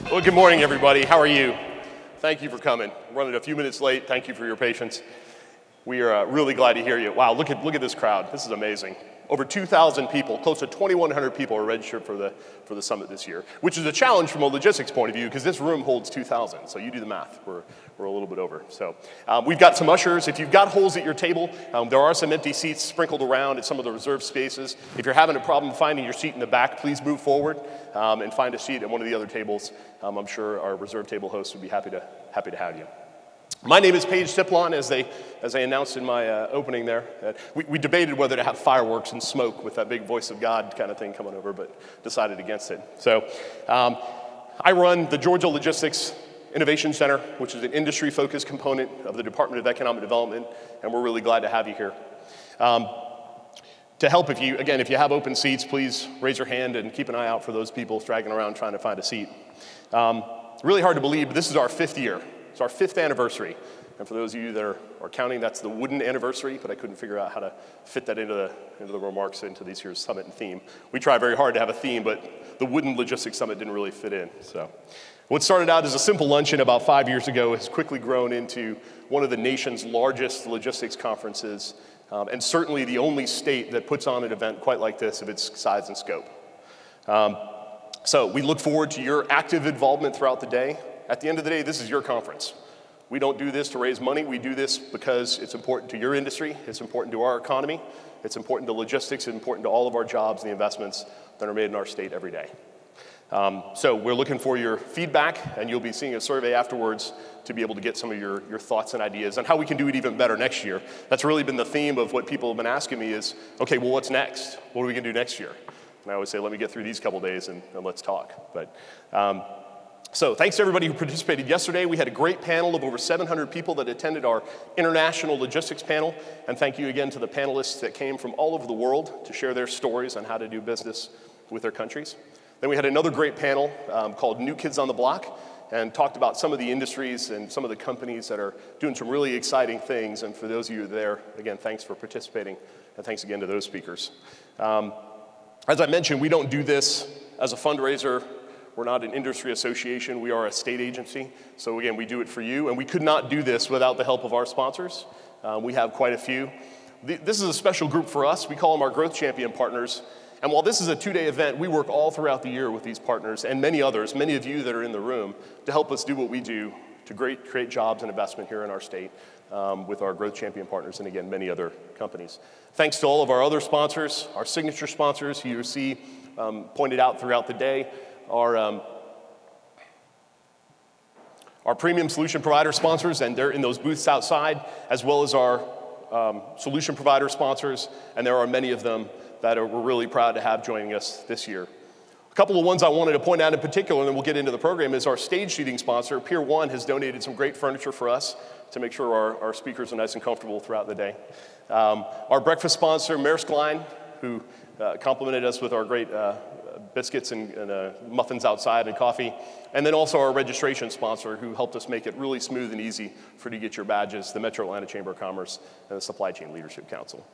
Well, good morning, everybody. How are you? Thank you for coming. We're running a few minutes late. Thank you for your patience. We are really glad to hear you. Wow, look at this crowd. This is amazing. Over 2,000 people, close to 2,100 people are registered for the summit this year, which is a challenge from a logistics point of view because this room holds 2,000. So you do the math. We're a little bit over. So we've got some ushers. If you've got holes at your table, there are some empty seats sprinkled around at some of the reserved spaces. If you're having a problem finding your seat in the back, please move forward and find a seat at one of the other tables. I'm sure our reserve table hosts would be happy to have you. My name is Siplon, as they announced in my opening there. We debated whether to have fireworks and smoke with that big voice of God kind of thing coming over, but decided against it. So I run the Georgia Logistics Innovation Center, which is an industry-focused component of the Department of Economic Development, and we're really glad to have you here. To help, if you have open seats, please raise your hand and keep an eye out for those people dragging around trying to find a seat. Really hard to believe, but this is our 5th year. It's our 5th anniversary. And for those of you that are counting, that's the wooden anniversary, but I couldn't figure out how to fit that into the remarks into this year's summit and theme. We try very hard to have a theme, but the wooden logistics summit didn't really fit in. So what started out as a simple luncheon about 5 years ago has quickly grown into one of the nation's largest logistics conferences, and certainly the only state that puts on an event quite like this of its size and scope. So we look forward to your active involvement throughout the day. At the end of the day, this is your conference. We don't do this to raise money. We do this because it's important to your industry. It's important to our economy. It's important to logistics. It's important to all of our jobs and the investments that are made in our state every day. So we're looking for your feedback, and you'll be seeing a survey afterwards to be able to get some of your thoughts and ideas on how we can do it even better next year. That's really been the theme of what people have been asking me is, okay, well, what's next? What are we going to do next year? And I always say, let me get through these couple days and let's talk. But so thanks to everybody who participated yesterday. We had a great panel of over 700 people that attended our international logistics panel. And thank you again to the panelists that came from all over the world to share their stories on how to do business with their countries. Then we had another great panel called New Kids on the Block and talked about some of the industries and some of the companies that are doing some really exciting things. And for those of you there, again, thanks for participating. And thanks again to those speakers. As I mentioned, we don't do this as a fundraiser. We're not an industry association. We are a state agency. So again, we do it for you. And we could not do this without the help of our sponsors. We have quite a few. This is a special group for us. We call them our Growth Champion Partners. And while this is a 2-day event, we work all throughout the year with these partners and many others, many of you that are in the room, to help us do what we do to create jobs and investment here in our state with our Growth Champion Partners and, again, many other companies. Thanks to all of our other sponsors, our signature sponsors who you see pointed out throughout the day, our premium solution provider sponsors, and they're in those booths outside, as well as our solution provider sponsors, and there are many of them that we're really proud to have joining us this year. A couple of ones I wanted to point out in particular, and then we'll get into the program, is our stage seating sponsor. Pier 1 has donated some great furniture for us to make sure our speakers are nice and comfortable throughout the day. Our breakfast sponsor, Maersk Line, who complimented us with our great biscuits and muffins outside and coffee. And then also our registration sponsor, who helped us make it really smooth and easy for you to get your badges, the Metro Atlanta Chamber of Commerce and the Supply Chain Leadership Council.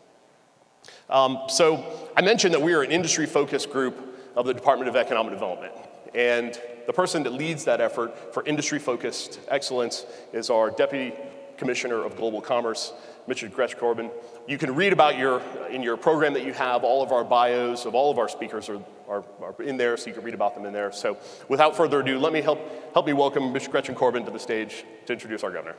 So I mentioned that we are an industry-focused group of the Department of Economic Development. And the person that leads that effort for industry-focused excellence is our Deputy Commissioner of Global Commerce, Mr. Gretchen. You can read about in your program that you have, all of our bios of all of our speakers are in there, so you can read about them in there. So without further ado, let me help me welcome Ms. Gretchen Corbin to the stage to introduce our governor.